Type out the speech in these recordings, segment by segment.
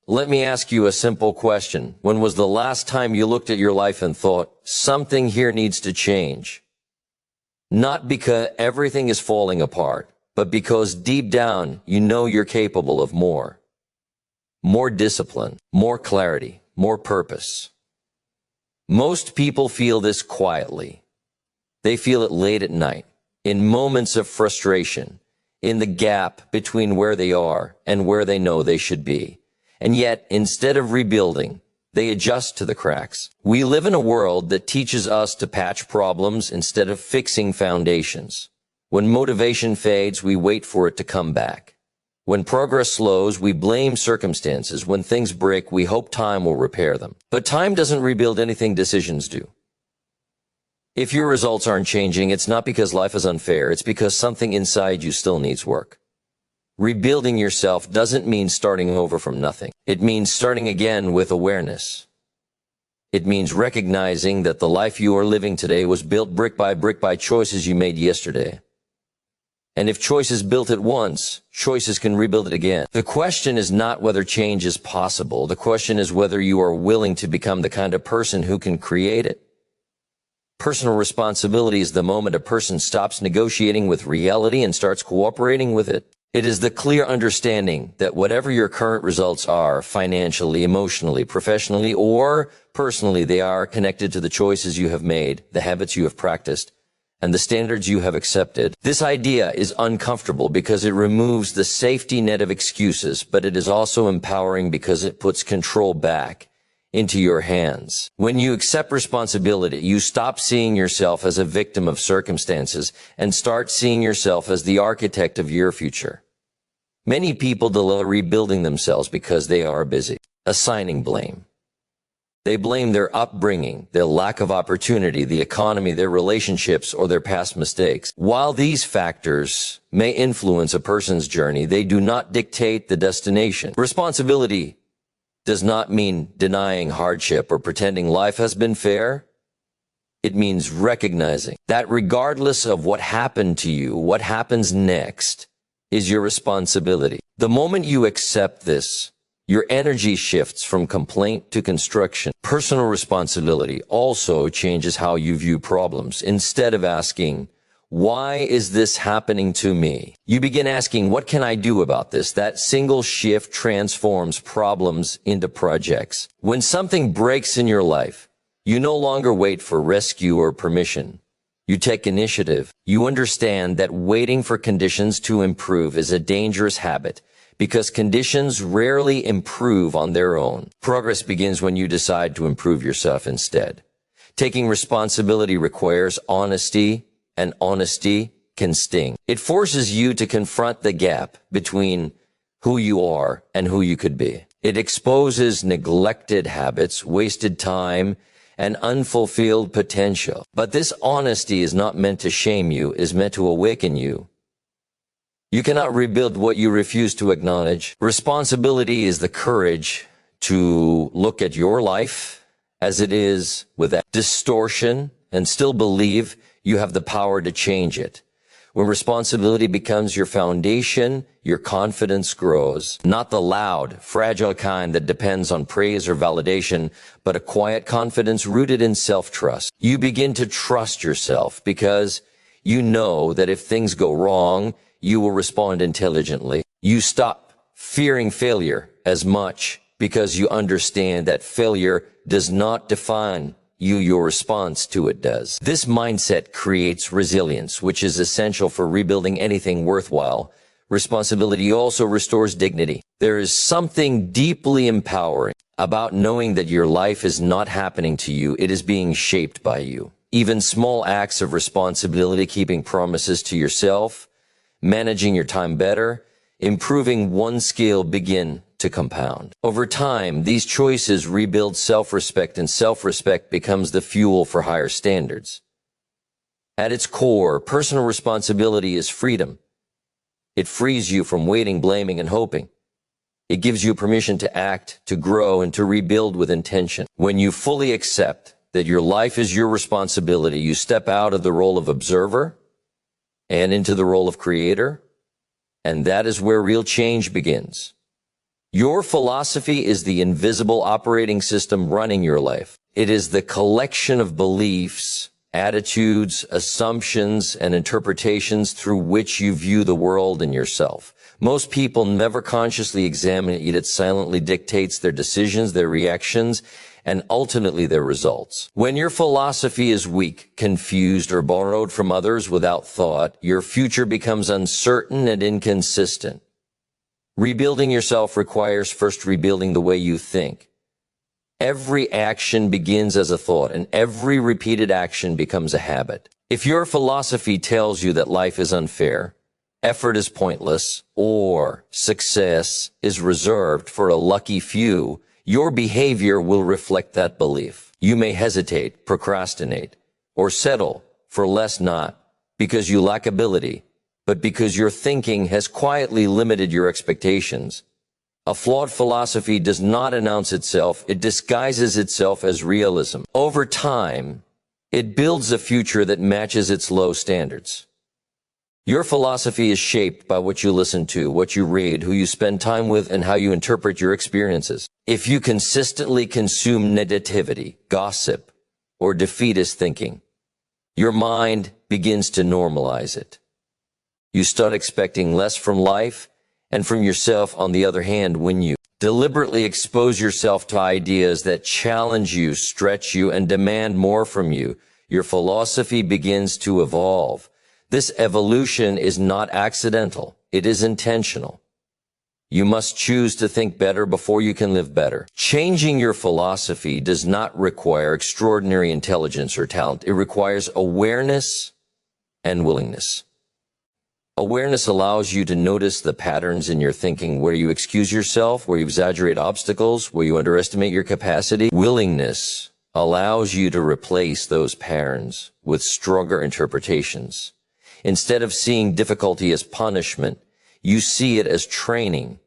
Let me ask you a simple question. When was the last time you looked at your life and thought, something here needs to change? Not because everything is falling apart, but because deep down you know you're capable of more. More discipline, more clarity, more purpose. Most people feel this quietly. They feel it late at night, in moments of frustration, in the gap between where they are and where they know they should be. And yet, instead of rebuilding, they adjust to the cracks. We live in a world that teaches us to patch problems instead of fixing foundations. When motivation fades, we wait for it to come back. When progress slows, we blame circumstances. When things break, we hope time will repair them. But time doesn't rebuild anything decisions do. If your results aren't changing, it's not because life is unfair. It's because something inside you still needs work. Rebuilding yourself doesn't mean starting over from nothing. It means starting again with awareness. It means recognizing that the life you are living today was built brick by choices you made yesterday. And if choices built it once, choices can rebuild it again. The question is not whether change is possible. The question is whether you are willing to become the kind of person who can create it. Personal responsibility is the moment a person stops negotiating with reality and starts cooperating with it. It is the clear understanding that whatever your current results are, financially, emotionally, professionally, or personally, they are connected to the choices you have made, the habits you have practiced, and the standards you have accepted. This idea is uncomfortable because it removes the safety net of excuses, but it is also empowering because it puts control back into your hands. When you accept responsibility, you stop seeing yourself as a victim of circumstances and start seeing yourself as the architect of your future. Many people delay rebuilding themselves because they are busy assigning blame. They blame their upbringing, their lack of opportunity, the economy, their relationships, or their past mistakes. While these factors may influence a person's journey, they do not dictate the destination. Responsibility does not mean denying hardship or pretending life has been fair. It means recognizing that regardless of what happened to you, what happens next is your responsibility. The moment you accept this, your energy shifts from complaint to construction. Personal responsibility also changes how you view problems. Instead of asking, why is this happening to me? You begin asking, what can I do about this? That single shift transforms problems into projects. When something breaks in your life, you no longer wait for rescue or permission. You take initiative. You understand that waiting for conditions to improve is a dangerous habit because conditions rarely improve on their own. Progress begins when you decide to improve yourself instead. Taking responsibility requires honesty, and honesty can sting. It forces you to confront the gap between who you are and who you could be. It exposes neglected habits, wasted time, and unfulfilled potential. But this honesty is not meant to shame you, it is meant to awaken you. You cannot rebuild what you refuse to acknowledge. Responsibility is the courage to look at your life as it is without distortion and still believe you have the power to change it. When responsibility becomes your foundation, your confidence grows. Not the loud, fragile kind that depends on praise or validation, but a quiet confidence rooted in self-trust. You begin to trust yourself because you know that if things go wrong, you will respond intelligently. You stop fearing failure as much because you understand that failure does not define your response to it does. This mindset creates resilience, which is essential for rebuilding anything worthwhile. Responsibility also restores dignity. There is something deeply empowering about knowing that your life is not happening to you, it is being shaped by you. Even small acts of responsibility, keeping promises to yourself, managing your time better, improving one skill begin to compound. Over time, these choices rebuild self-respect, and self-respect becomes the fuel for higher standards. At its core, personal responsibility is freedom. It frees you from waiting, blaming, and hoping. It gives you permission to act, to grow, and to rebuild with intention. When you fully accept that your life is your responsibility, you step out of the role of observer and into the role of creator, and that is where real change begins. Your philosophy is the invisible operating system running your life. It is the collection of beliefs, attitudes, assumptions, and interpretations through which you view the world and yourself. Most people never consciously examine it, yet it silently dictates their decisions, their reactions, and ultimately their results. When your philosophy is weak, confused, or borrowed from others without thought, your future becomes uncertain and inconsistent. Rebuilding yourself requires first rebuilding the way you think. Every action begins as a thought, and every repeated action becomes a habit. If your philosophy tells you that life is unfair, effort is pointless, or success is reserved for a lucky few, your behavior will reflect that belief. You may hesitate, procrastinate, or settle for less, not because you lack ability, but because your thinking has quietly limited your expectations. A flawed philosophy does not announce itself, it disguises itself as realism. Over time, it builds a future that matches its low standards. Your philosophy is shaped by what you listen to, what you read, who you spend time with, and how you interpret your experiences. If you consistently consume negativity, gossip, or defeatist thinking, your mind begins to normalize it. You start expecting less from life and from yourself. On the other hand, when you deliberately expose yourself to ideas that challenge you, stretch you, and demand more from you, your philosophy begins to evolve. This evolution is not accidental. It is intentional. You must choose to think better before you can live better. Changing your philosophy does not require extraordinary intelligence or talent. It requires awareness and willingness. Awareness allows you to notice the patterns in your thinking, where you excuse yourself, where you exaggerate obstacles, where you underestimate your capacity. Willingness allows you to replace those patterns with stronger interpretations. Instead of seeing difficulty as punishment, you see it as training.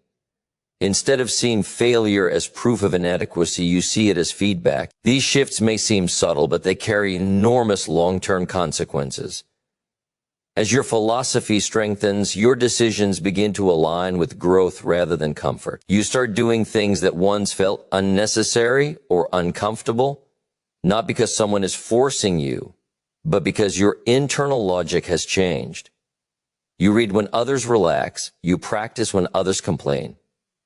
Instead of seeing failure as proof of inadequacy, you see it as feedback. These shifts may seem subtle, but they carry enormous long-term consequences. As your philosophy strengthens, your decisions begin to align with growth rather than comfort. You start doing things that once felt unnecessary or uncomfortable, not because someone is forcing you, but because your internal logic has changed. You read when others relax, you practice when others complain,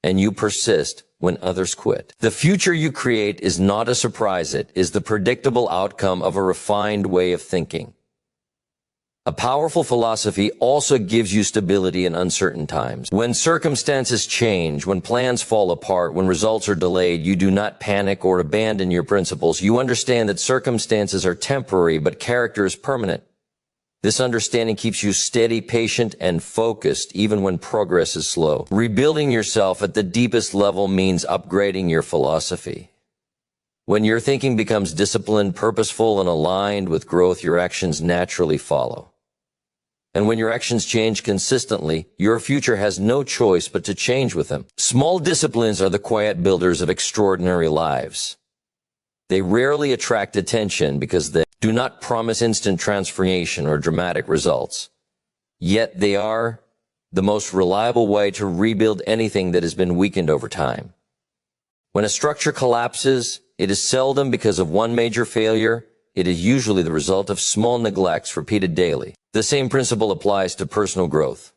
and you persist when others quit. The future you create is not a surprise. It is the predictable outcome of a refined way of thinking. A powerful philosophy also gives you stability in uncertain times. When circumstances change, when plans fall apart, when results are delayed, you do not panic or abandon your principles. You understand that circumstances are temporary, but character is permanent. This understanding keeps you steady, patient, and focused even when progress is slow. Rebuilding yourself at the deepest level means upgrading your philosophy. When your thinking becomes disciplined, purposeful, and aligned with growth, your actions naturally follow. And when your actions change consistently, your future has no choice but to change with them. Small disciplines are the quiet builders of extraordinary lives. They rarely attract attention because they do not promise instant transformation or dramatic results. Yet they are the most reliable way to rebuild anything that has been weakened over time. When a structure collapses, it is seldom because of one major failure. It is usually the result of small neglects repeated daily. The same principle applies to personal growth.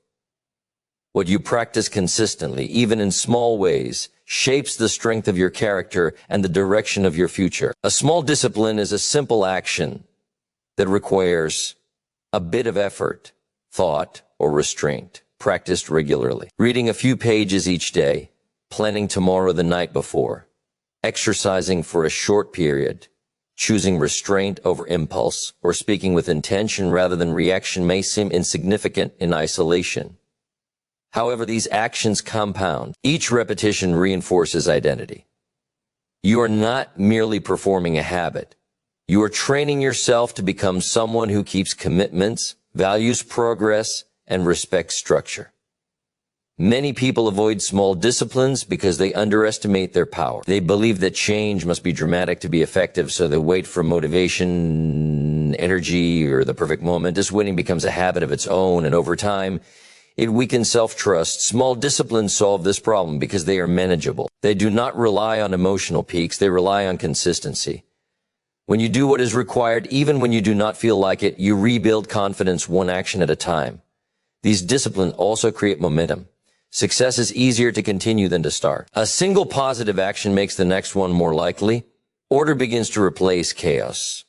What you practice consistently, even in small ways, shapes the strength of your character and the direction of your future. A small discipline is a simple action that requires a bit of effort, thought, or restraint, practiced regularly. Reading a few pages each day, planning tomorrow the night before, exercising for a short period, choosing restraint over impulse, or speaking with intention rather than reaction may seem insignificant in isolation. However, these actions compound. Each repetition reinforces identity. You are not merely performing a habit. You are training yourself to become someone who keeps commitments, values progress, and respects structure. Many people avoid small disciplines because they underestimate their power. They believe that change must be dramatic to be effective, so they wait for motivation, energy, or the perfect moment. This waiting becomes a habit of its own, and over time, It weakens self-trust. Small disciplines solve this problem because they are manageable. They do not rely on emotional peaks. They rely on consistency. When you do what is required, even when you do not feel like it, you rebuild confidence one action at a time. These disciplines also create momentum. Success is easier to continue than to start. A single positive action makes the next one more likely. Order begins to replace chaos.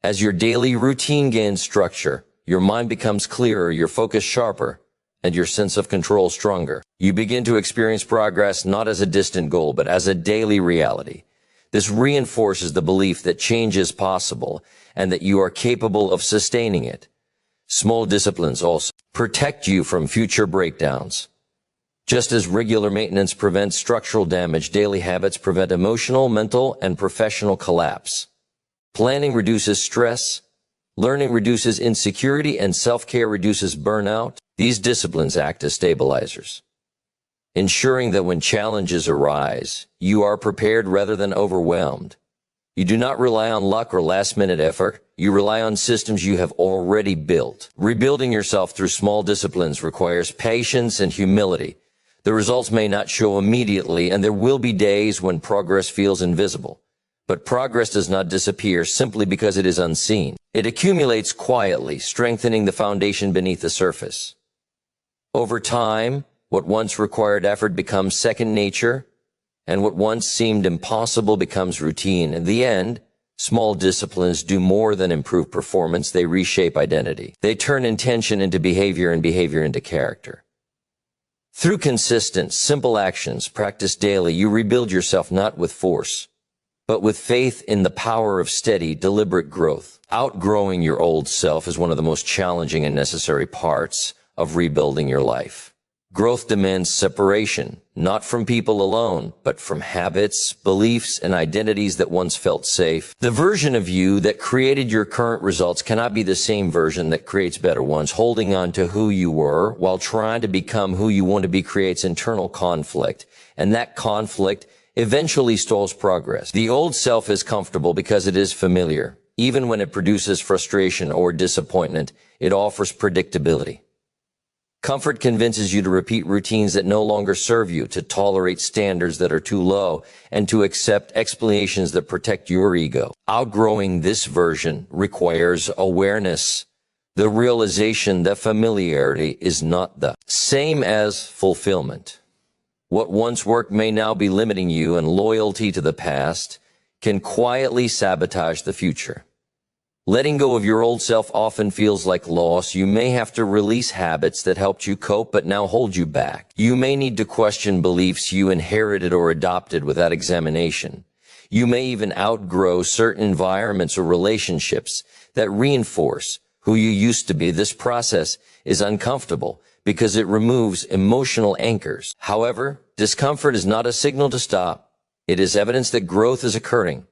As your daily routine gains structure, your mind becomes clearer, your focus sharper, and your sense of control stronger. You begin to experience progress not as a distant goal, but as a daily reality. This reinforces the belief that change is possible and that you are capable of sustaining it. Small disciplines also protect you from future breakdowns. Just as regular maintenance prevents structural damage, daily habits prevent emotional, mental, and professional collapse. Planning reduces stress. Learning reduces insecurity, and self-care reduces burnout. These disciplines act as stabilizers, ensuring that when challenges arise, you are prepared rather than overwhelmed. You do not rely on luck or last-minute effort. You rely on systems you have already built. Rebuilding yourself through small disciplines requires patience and humility. The results may not show immediately, and there will be days when progress feels invisible. But progress does not disappear simply because it is unseen. It accumulates quietly, strengthening the foundation beneath the surface. Over time, what once required effort becomes second nature, and what once seemed impossible becomes routine. In the end, small disciplines do more than improve performance. They reshape identity. They turn intention into behavior and behavior into character. Through consistent, simple actions practiced daily, you rebuild yourself not with force, but with faith in the power of steady, deliberate growth. Outgrowing your old self is one of the most challenging and necessary parts of rebuilding your life. Growth demands separation, not from people alone, but from habits, beliefs, and identities that once felt safe. The version of you that created your current results cannot be the same version that creates better ones. Holding on to who you were while trying to become who you want to be creates internal conflict, and that conflict eventually stalls progress. The old self is comfortable because it is familiar. Even when it produces frustration or disappointment, it offers predictability. Comfort convinces you to repeat routines that no longer serve you, to tolerate standards that are too low, and to accept explanations that protect your ego. Outgrowing this version requires awareness, the realization that familiarity is not the same as fulfillment. What once worked may now be limiting you, and loyalty to the past can quietly sabotage the future. Letting go of your old self often feels like loss. You may have to release habits that helped you cope but now hold you back. You may need to question beliefs you inherited or adopted without examination. You may even outgrow certain environments or relationships that reinforce who you used to be. This process is uncomfortable because it removes emotional anchors. However, discomfort is not a signal to stop. It is evidence that growth is occurring.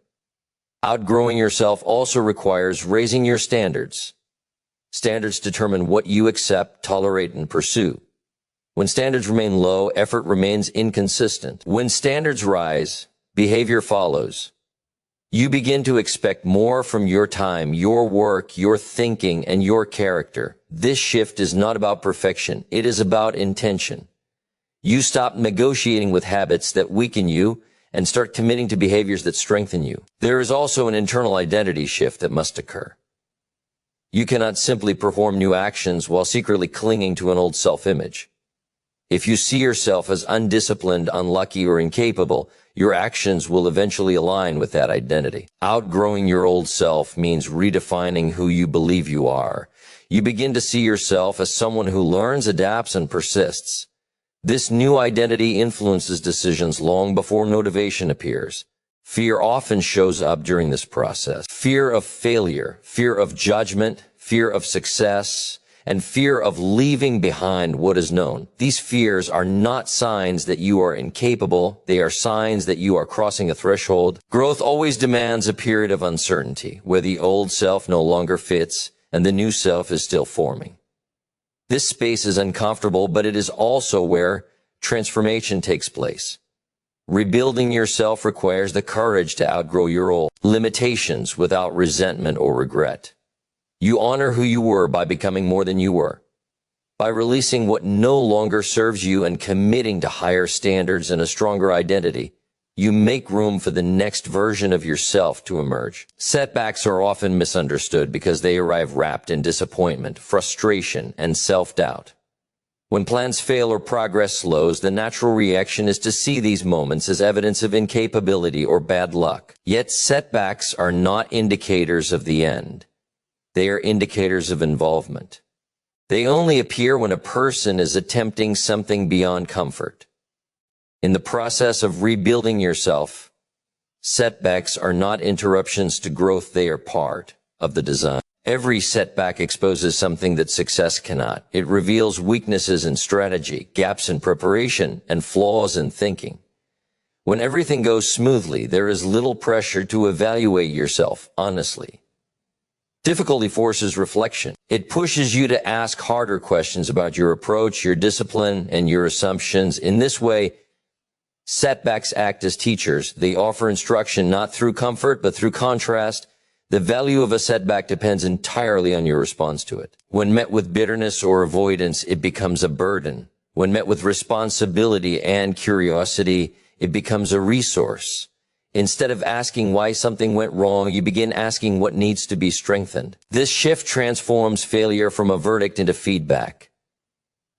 Outgrowing yourself also requires raising your standards. Standards determine what you accept, tolerate, and pursue. When standards remain low, effort remains inconsistent. When standards rise, behavior follows. You begin to expect more from your time, your work, your thinking, and your character. This shift is not about perfection. It is about intention. You stop negotiating with habits that weaken you and start committing to behaviors that strengthen you. There is also an internal identity shift that must occur. You cannot simply perform new actions while secretly clinging to an old self-image. If you see yourself as undisciplined, unlucky, or incapable, your actions will eventually align with that identity. Outgrowing your old self means redefining who you believe you are. You begin to see yourself as someone who learns, adapts, and persists. This new identity influences decisions long before motivation appears. Fear often shows up during this process. Fear of failure, fear of judgment, fear of success, and fear of leaving behind what is known. These fears are not signs that you are incapable. They are signs that you are crossing a threshold. Growth always demands a period of uncertainty, where the old self no longer fits and the new self is still forming. This space is uncomfortable, but it is also where transformation takes place. Rebuilding yourself requires the courage to outgrow your old limitations without resentment or regret. You honor who you were by becoming more than you were. By releasing what no longer serves you and committing to higher standards and a stronger identity, you make room for the next version of yourself to emerge. Setbacks are often misunderstood because they arrive wrapped in disappointment, frustration, and self-doubt. When plans fail or progress slows, the natural reaction is to see these moments as evidence of incapability or bad luck. Yet setbacks are not indicators of the end. They are indicators of involvement. They only appear when a person is attempting something beyond comfort. In the process of rebuilding yourself, setbacks are not interruptions to growth, they are part of the design. Every setback exposes something that success cannot. It reveals weaknesses in strategy, gaps in preparation, and flaws in thinking. When everything goes smoothly, there is little pressure to evaluate yourself honestly. Difficulty forces reflection. It pushes you to ask harder questions about your approach, your discipline, and your assumptions. In this way, setbacks act as teachers. They offer instruction not through comfort, but through contrast. The value of a setback depends entirely on your response to it. When met with bitterness or avoidance, it becomes a burden. When met with responsibility and curiosity, it becomes a resource. Instead of asking why something went wrong, you begin asking what needs to be strengthened. This shift transforms failure from a verdict into feedback.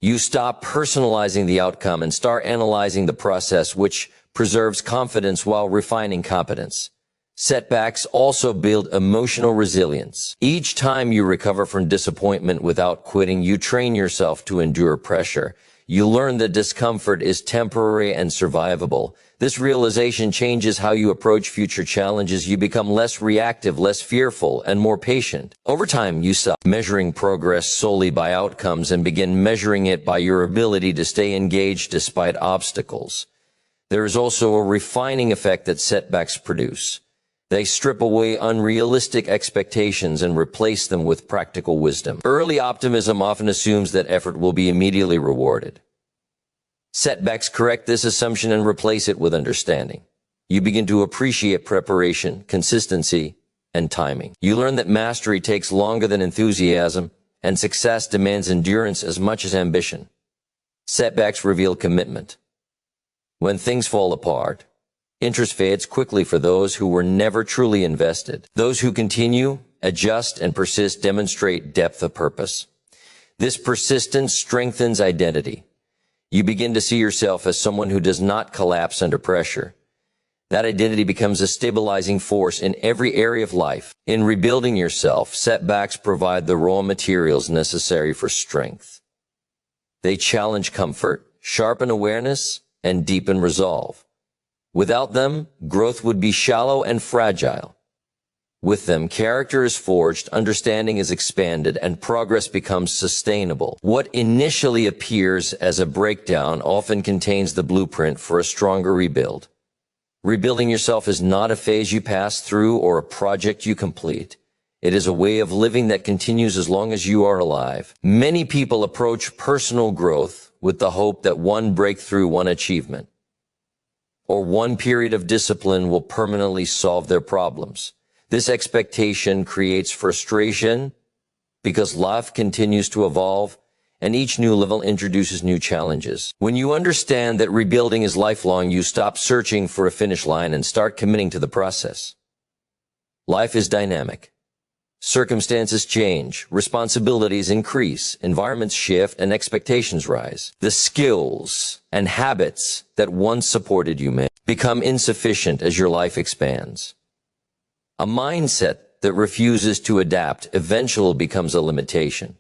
You stop personalizing the outcome and start analyzing the process, which preserves confidence while refining competence. Setbacks also build emotional resilience. Each time you recover from disappointment without quitting, you train yourself to endure pressure. You learn that discomfort is temporary and survivable. This realization changes how you approach future challenges. You become less reactive, less fearful, and more patient. Over time, you stop measuring progress solely by outcomes and begin measuring it by your ability to stay engaged despite obstacles. There is also a refining effect that setbacks produce. They strip away unrealistic expectations and replace them with practical wisdom. Early optimism often assumes that effort will be immediately rewarded. Setbacks correct this assumption and replace it with understanding. You begin to appreciate preparation, consistency, and timing. You learn that mastery takes longer than enthusiasm, and success demands endurance as much as ambition. Setbacks reveal commitment. When things fall apart, interest fades quickly for those who were never truly invested. Those who continue, adjust, and persist demonstrate depth of purpose. This persistence strengthens identity. You begin to see yourself as someone who does not collapse under pressure. That identity becomes a stabilizing force in every area of life. In rebuilding yourself, setbacks provide the raw materials necessary for strength. They challenge comfort, sharpen awareness, and deepen resolve. Without them, growth would be shallow and fragile. With them, character is forged, understanding is expanded, and progress becomes sustainable. What initially appears as a breakdown often contains the blueprint for a stronger rebuild. Rebuilding yourself is not a phase you pass through or a project you complete. It is a way of living that continues as long as you are alive. Many people approach personal growth with the hope that one breakthrough, one achievement, or one period of discipline will permanently solve their problems. This expectation creates frustration because life continues to evolve and each new level introduces new challenges. When you understand that rebuilding is lifelong, you stop searching for a finish line and start committing to the process. Life is dynamic. Circumstances change, responsibilities increase, environments shift, and expectations rise. The skills and habits that once supported you may become insufficient as your life expands. A mindset that refuses to adapt eventually becomes a limitation.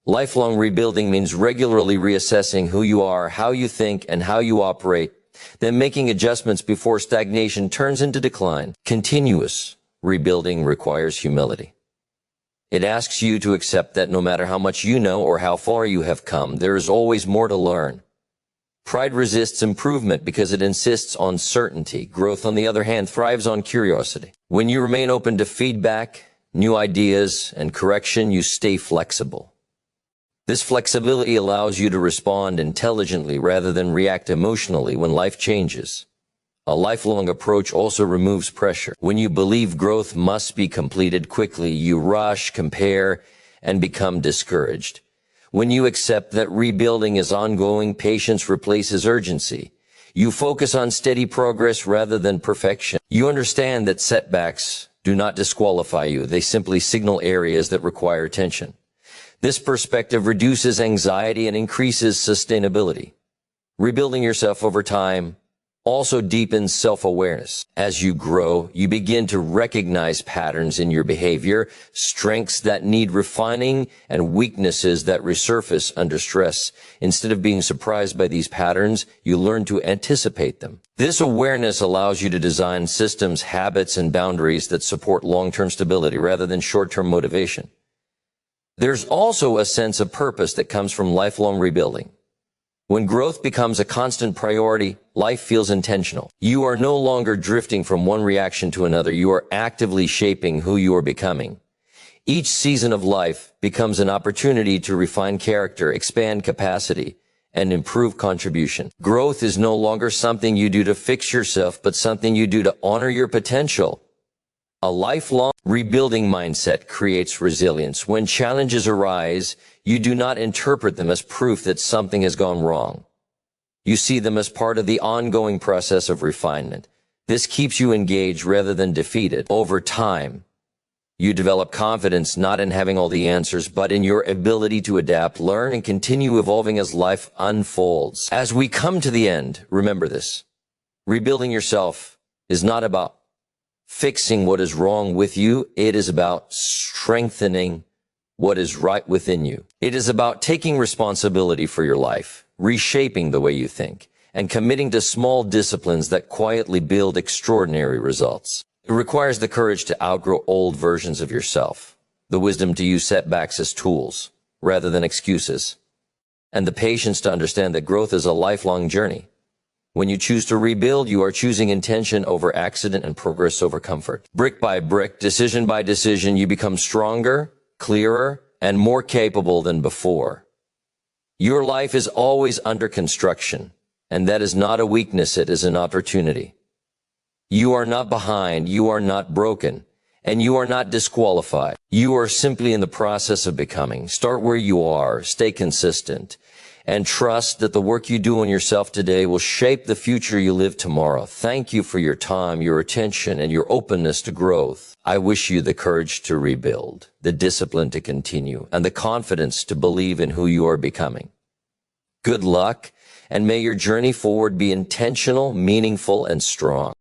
Lifelong rebuilding means regularly reassessing who you are, how you think, and how you operate, then making adjustments before stagnation turns into decline. Continuous rebuilding requires humility. It asks you to accept that no matter how much you know or how far you have come, there is always more to learn. Pride resists improvement because it insists on certainty. Growth, on the other hand, thrives on curiosity. When you remain open to feedback, new ideas, and correction, you stay flexible. This flexibility allows you to respond intelligently rather than react emotionally when life changes. A lifelong approach also removes pressure. When you believe growth must be completed quickly, you rush, compare, and become discouraged. When you accept that rebuilding is ongoing, patience replaces urgency. You focus on steady progress rather than perfection. You understand that setbacks do not disqualify you. They simply signal areas that require attention. This perspective reduces anxiety and increases sustainability. Rebuilding yourself over time also deepens self-awareness. As you grow, you begin to recognize patterns in your behavior, strengths that need refining, and weaknesses that resurface under stress. Instead of being surprised by these patterns, you learn to anticipate them. This awareness allows you to design systems, habits, and boundaries that support long-term stability rather than short-term motivation. There's also a sense of purpose that comes from lifelong rebuilding. When growth becomes a constant priority, life feels intentional. You are no longer drifting from one reaction to another. You are actively shaping who you are becoming. Each season of life becomes an opportunity to refine character, expand capacity, and improve contribution. Growth is no longer something you do to fix yourself, but something you do to honor your potential. A lifelong rebuilding mindset creates resilience. When challenges arise, you do not interpret them as proof that something has gone wrong. You see them as part of the ongoing process of refinement. This keeps you engaged rather than defeated. Over time, you develop confidence not in having all the answers, but in your ability to adapt, learn, and continue evolving as life unfolds. As we come to the end, remember this. Rebuilding yourself is not about fixing what is wrong with you. It is about strengthening what is right within you. It is about taking responsibility for your life, reshaping the way you think, and committing to small disciplines that quietly build extraordinary results. It requires the courage to outgrow old versions of yourself, the wisdom to use setbacks as tools rather than excuses, and the patience to understand that growth is a lifelong journey. When you choose to rebuild, you are choosing intention over accident and progress over comfort. Brick by brick, decision by decision, you become stronger, clearer, and more capable than before. Your life is always under construction, and that is not a weakness, it is an opportunity. You are not behind, you are not broken, and you are not disqualified. You are simply in the process of becoming. Start where you are, stay consistent, and trust that the work you do on yourself today will shape the future you live tomorrow. Thank you for your time, your attention, and your openness to growth. I wish you the courage to rebuild, the discipline to continue, and the confidence to believe in who you are becoming. Good luck, and may your journey forward be intentional, meaningful, and strong.